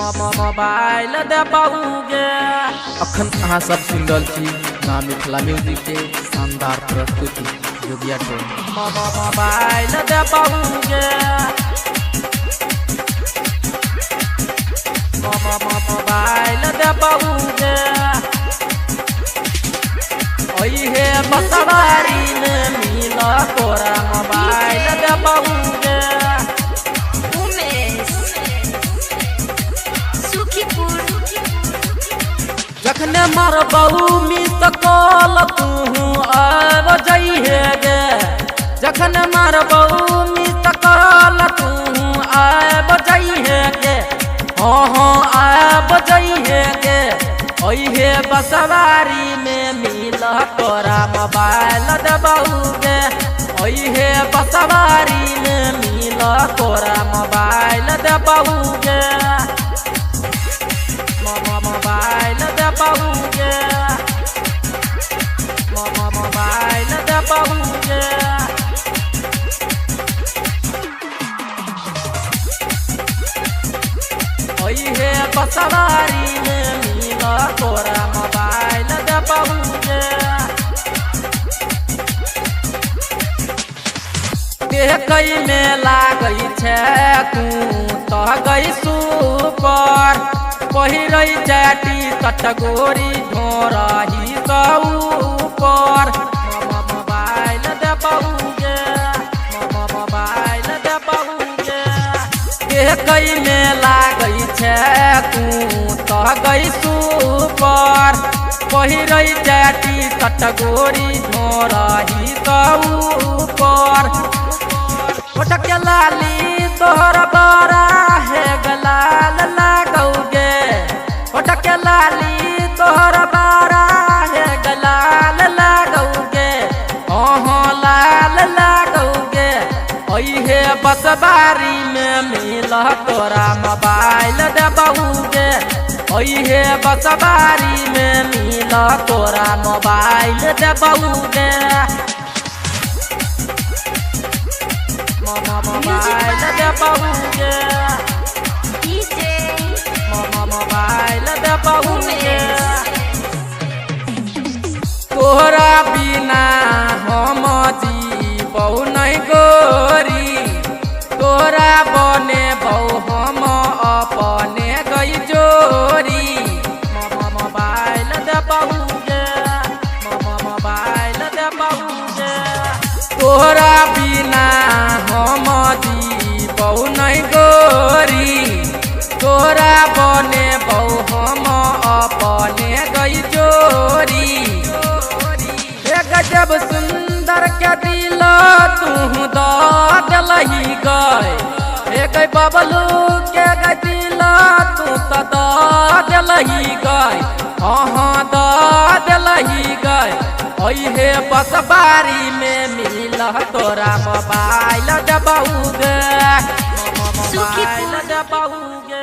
Mobile दबाओगे। अखन अहाँ सब सुन रहल छी ना मिथिला म्यूजिक के शानदार प्रस्तुति जोगिया टोन। मोबाइल दबाओगे, मोबाइल दबाओगे। ओहे बसवारी में मिला तोरा मोबाइल दबाओगे। जखने मरबहू मिस कॉल तू आब जइहे गे। जखने मरबहू मिस कॉल तू आब जइहे गे। हाँ आब जइहे गे। ओहे बसवारी में मिल तोरा मोबाइल दबाओगे। ओहे बसवारी में मिल तोरा मोबाइल दबाओगे। मोबाइल दबाओगे, मोबाइल दबाओगे। ओहे बसवारी में मिल तोरा मोबाइल दबाओगे। देखै में लागै छै तू तो गई सुपर। पहिरै जाटी कटगोरी ढोरही सँ ऊपर। मोबाइल दबाओगे, मोबाइल दबाओगे। देखै में लागै छै तू तो गई सुपर। पहिरै जाटी कटगोरी ढोरही सँ ऊपर। ओटके लाली तोहर बड़ा है गलाल लागोगे। ओटके लाली तोहर बड़ा है गलाल लागोगे। हाँ लाल लागोगे। ओहे बसवारी में मिल तोरा मोबाइल दबाओगे। ओहे बसवारी में मिल तोरा मोबाइल दबाओगे। मोबाइल दबाओगे, मोबाइल दबाओगे। तोहरा बिना हम जीबौ नहीं गोरी। तोरा बने बहु हम अपने गई जोरी। मोबाइल दबाओगे, मोबाइल दबाओगे। तोहरा बिना हम जीबौ नहीं गोरी। तोरा बने बहु हम अपने गई जोरी। गजब सुंदर के दिल तू दलही गए। एक बबलू के दिल तू तो दलही गए। हाँ दलही गए। ओहे बसवारी में मिल तोरा मोबाइल दबाओगे, मोबाइल दबाओगे।